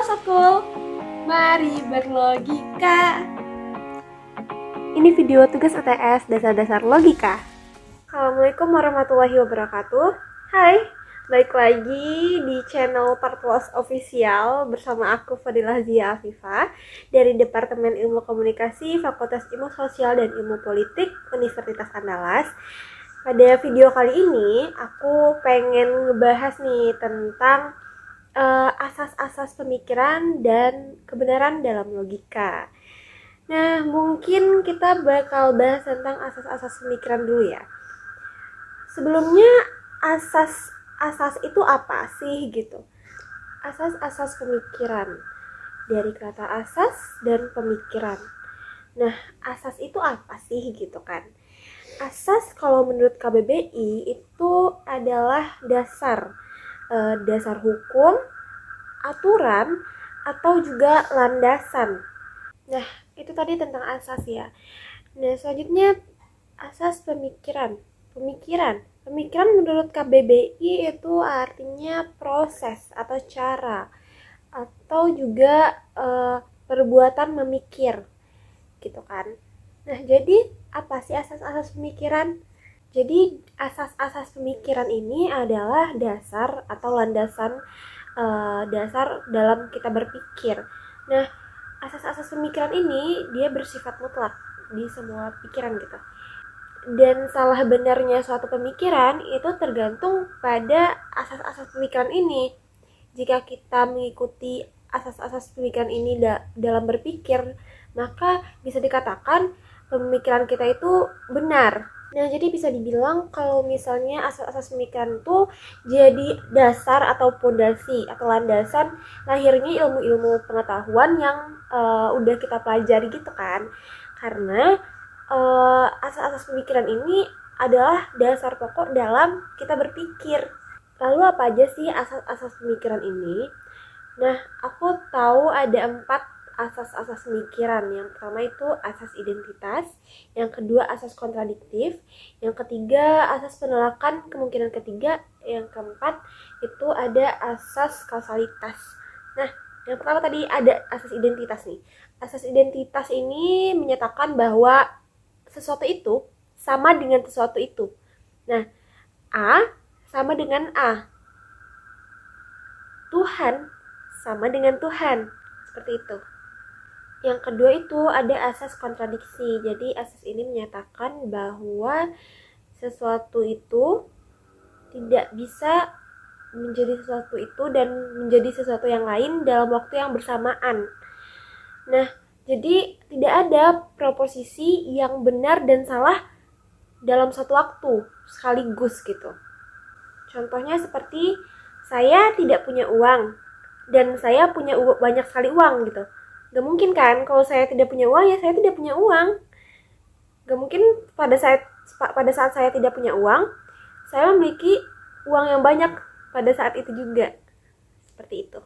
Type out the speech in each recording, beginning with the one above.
Sotkul, mari berlogika. Ini video tugas UTS dasar-dasar logika. Assalamualaikum warahmatullahi wabarakatuh. Hai, balik lagi di channel Partwas Official bersama aku Fadilah Zia Afifah dari Departemen Ilmu Komunikasi Fakultas Ilmu Sosial dan Ilmu Politik Universitas Andalas. Pada video kali ini aku pengen ngebahas nih tentang asas-asas pemikiran dan kebenaran dalam logika. Nah, mungkin kita bakal bahas tentang asas-asas pemikiran dulu ya. Sebelumnya, asas itu apa sih gitu? Asas-asas pemikiran. Dari kata asas dan pemikiran. Nah, asas itu apa sih gitu kan? Asas kalau menurut KBBI itu adalah dasar hukum, aturan, atau juga landasan. Nah, itu tadi tentang asas ya. Nah, selanjutnya asas pemikiran. Pemikiran menurut KBBI itu artinya proses atau cara atau juga perbuatan memikir gitu kan. Nah, jadi apa sih asas-asas pemikiran? Jadi asas-asas pemikiran ini adalah dasar atau landasan dasar dalam kita berpikir. Nah, asas-asas pemikiran ini dia bersifat mutlak di semua pikiran gitu. Dan salah benarnya suatu pemikiran itu tergantung pada asas-asas pemikiran ini. Jika kita mengikuti asas-asas pemikiran ini dalam berpikir, maka bisa dikatakan pemikiran kita itu benar. Nah, jadi bisa dibilang kalau misalnya asas-asas pemikiran itu jadi dasar atau pondasi atau landasan lahirnya ilmu-ilmu pengetahuan yang udah kita pelajari gitu kan. Karena asas-asas pemikiran ini adalah dasar pokok dalam kita berpikir. Lalu apa aja sih asas-asas pemikiran ini? Nah, aku tahu ada 4 asas-asas pemikiran. Yang pertama itu asas identitas, yang kedua asas kontradiktif, yang ketiga asas penolakan kemungkinan ketiga, yang keempat itu ada asas kausalitas. Nah, yang pertama tadi ada asas identitas nih. Asas identitas ini menyatakan bahwa sesuatu itu sama dengan sesuatu itu. Nah, A sama dengan A. Tuhan sama dengan Tuhan. Seperti itu. Yang kedua itu ada asas kontradiksi. Jadi asas ini menyatakan bahwa sesuatu itu tidak bisa menjadi sesuatu itu dan menjadi sesuatu yang lain dalam waktu yang bersamaan. Nah, jadi tidak ada proposisi yang benar dan salah dalam satu waktu sekaligus gitu. Contohnya seperti saya tidak punya uang dan saya punya banyak sekali uang gitu. Gak mungkin kan kalau saya tidak punya uang ya saya tidak punya uang. Gak mungkin pada saat saya tidak punya uang saya memiliki uang yang banyak pada saat itu juga. Seperti itu.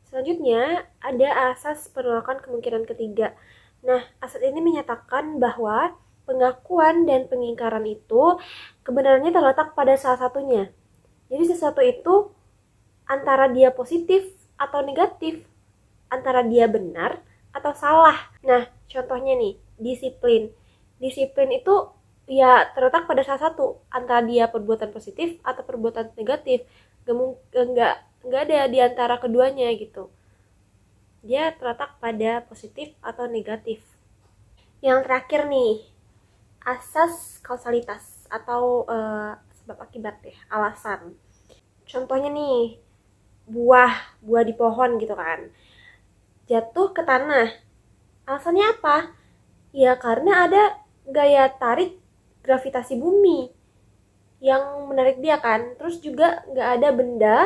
Selanjutnya ada asas penolakan kemungkinan ketiga. Nah, asas ini menyatakan bahwa pengakuan dan pengingkaran itu kebenarannya terletak pada salah satunya. Jadi sesuatu itu antara dia positif atau negatif, antara dia benar atau salah. Nah, contohnya nih, disiplin. Disiplin itu ya terletak pada salah satu, antara dia perbuatan positif atau perbuatan negatif. Nggak ada di antara keduanya gitu. Dia terletak pada positif atau negatif. Yang terakhir nih, asas kausalitas atau sebab akibat ya, alasan. Contohnya nih, buah di pohon gitu kan. Jatuh ke tanah. Alasannya apa? Ya karena ada gaya tarik gravitasi bumi yang menarik dia kan. Terus juga gak ada benda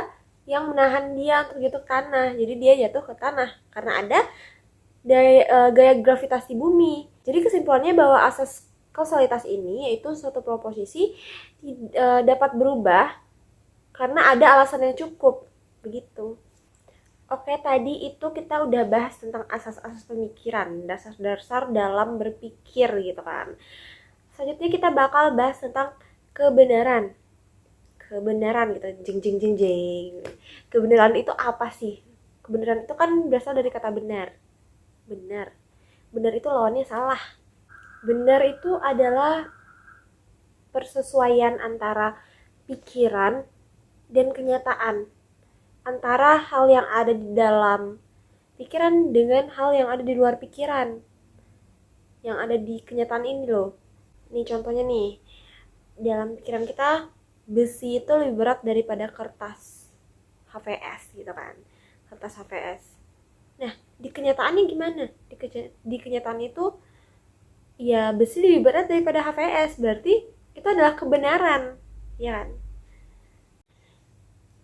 yang menahan dia untuk jatuh ke tanah. Jadi dia jatuh ke tanah karena ada gaya gravitasi bumi. Jadi kesimpulannya bahwa asas kausalitas ini yaitu suatu proposisi dapat berubah karena ada alasan yang cukup. Begitu. Oke, tadi itu kita udah bahas tentang asas-asas pemikiran, dasar-dasar dalam berpikir gitu kan. Selanjutnya kita bakal bahas tentang kebenaran. Kebenaran gitu, jeng. Kebenaran itu apa sih? kebenaran itu kan berasal dari kata benar. Benar itu lawannya salah. Benar itu adalah persesuaian antara pikiran dan kenyataan, antara hal yang ada di dalam pikiran dengan hal yang ada di luar pikiran, yang ada di kenyataan ini loh. Nih contohnya nih, dalam pikiran kita besi itu lebih berat daripada kertas HVS gitu kan, kertas HVS. Nah di kenyataannya gimana? Di kenyataan itu ya besi lebih berat daripada HVS, berarti itu adalah kebenaran, ya kan?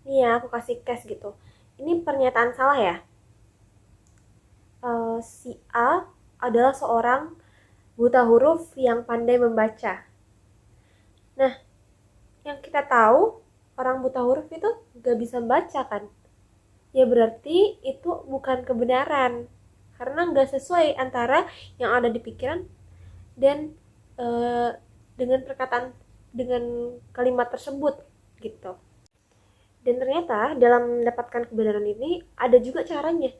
Nih ya, aku kasih case gitu. Ini pernyataan salah ya. Si A adalah seorang buta huruf yang pandai membaca. Nah, yang kita tahu orang buta huruf itu gak bisa membaca kan? Ya berarti itu bukan kebenaran, karena gak sesuai antara yang ada di pikiran dan dengan kalimat tersebut gitu. Dan ternyata dalam mendapatkan kebenaran ini ada juga caranya.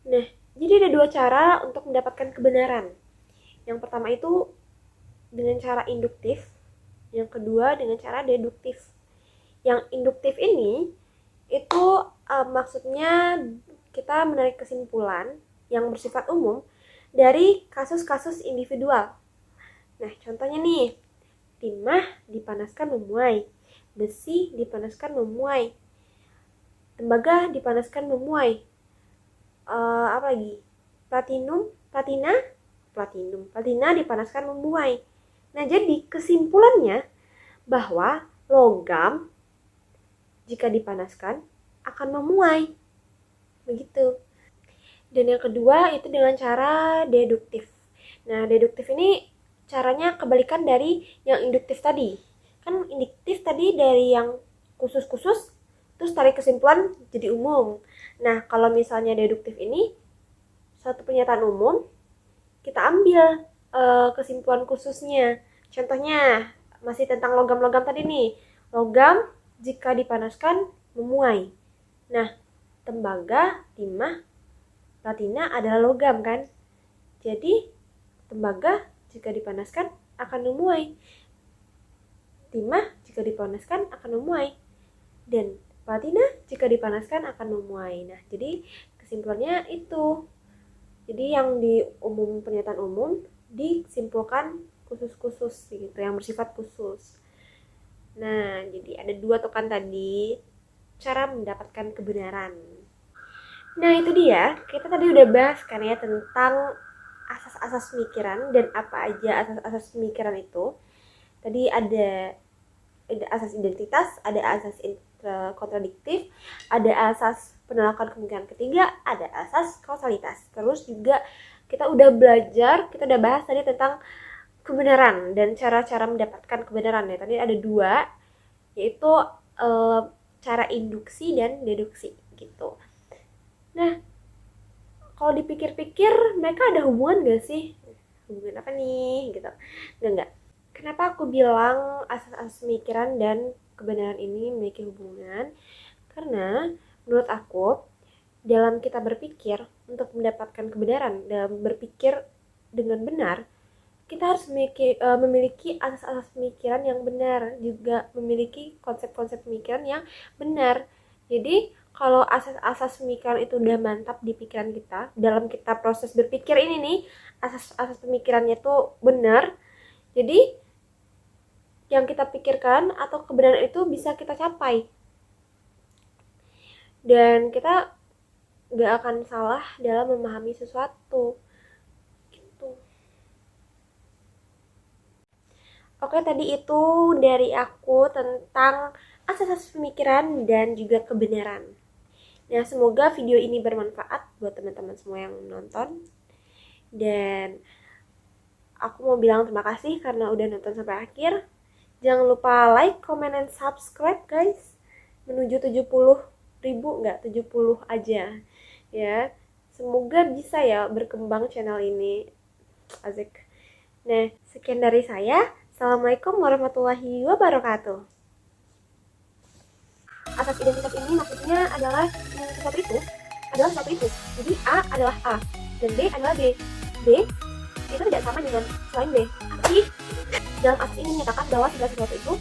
Nah, jadi ada 2 cara untuk mendapatkan kebenaran. Yang pertama itu dengan cara induktif, yang kedua dengan cara deduktif. Yang induktif ini itu maksudnya kita menarik kesimpulan yang bersifat umum dari kasus-kasus individual. Nah, contohnya nih, timah dipanaskan memuai, besi dipanaskan memuai, tembaga dipanaskan memuai, apa lagi? Platina dipanaskan memuai. Nah, jadi kesimpulannya bahwa logam jika dipanaskan akan memuai. Begitu. Dan yang kedua itu dengan cara deduktif. Nah, deduktif ini caranya kebalikan dari yang induktif tadi. Kan induktif tadi dari yang khusus-khusus, terus tarik kesimpulan jadi umum. Nah, kalau misalnya deduktif ini suatu pernyataan umum, kita ambil kesimpulan khususnya. Contohnya masih tentang logam-logam tadi nih. Logam jika dipanaskan memuai. Nah, tembaga, timah, platina adalah logam kan? Jadi tembaga jika dipanaskan akan memuai. Timah jika dipanaskan akan memuai. Dan platina jika dipanaskan akan memuai. Nah, jadi kesimpulannya itu. Jadi yang di pernyataan umum disimpulkan khusus-khusus gitu, yang bersifat khusus. Nah, jadi ada 2 tuh kan tadi cara mendapatkan kebenaran. Nah, itu dia. Kita tadi udah bahas kan ya tentang asas-asas pemikiran dan apa aja asas-asas pemikiran itu. Tadi ada asas identitas, ada asas kontradiktif, ada asas penolakan kemungkinan ketiga, ada asas kausalitas. Terus juga kita udah bahas tadi tentang kebenaran dan cara-cara mendapatkan kebenaran ya. Tadi ada 2, yaitu cara induksi dan deduksi gitu. Nah, kalau dipikir-pikir mereka ada hubungan gak sih? Hubungan apa nih gitu? Enggak. Kenapa aku bilang asas-asas pemikiran dan kebenaran ini memiliki hubungan? Karena menurut aku dalam kita berpikir untuk mendapatkan kebenaran, dalam berpikir dengan benar, kita harus memiliki asas-asas pemikiran yang benar, juga memiliki konsep-konsep pemikiran yang benar. Jadi kalau asas-asas pemikiran itu udah mantap di pikiran kita, dalam kita proses berpikir ini nih, asas-asas pemikirannya tuh benar, jadi yang kita pikirkan atau kebenaran itu bisa kita capai. Dan kita gak akan salah dalam memahami sesuatu. Gitu. Oke, tadi itu dari aku tentang asas-asas pemikiran dan juga kebenaran. Nah, semoga video ini bermanfaat buat teman-teman semua yang nonton. Dan aku mau bilang terima kasih karena udah nonton sampai akhir. Jangan lupa like, comment, dan subscribe guys. Menuju 70.000, enggak 70 aja. Ya, semoga bisa ya berkembang channel ini. Asik. Nah, sekian dari saya. Assalamualaikum warahmatullahi wabarakatuh. Asas identitas ini maksudnya adalah sesuatu itu adalah sesuatu itu. Jadi A adalah A dan B adalah B. B itu tidak sama dengan selain B. Tapi dalam asas ini menyatakan bahwa segala sesuatu itu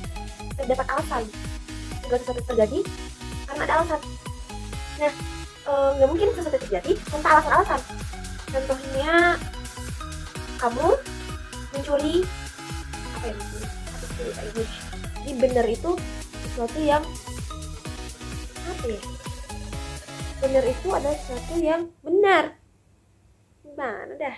terdapat alasan. Segala sesuatu terjadi karena ada alasan. Nah, nggak mungkin sesuatu terjadi tanpa alasan-alasan. Contohnya kamu mencuri apa ya, mencuri. Jadi benar itu sesuatu yang apa ya? Benar itu adalah sesuatu yang benar. Gimana dah?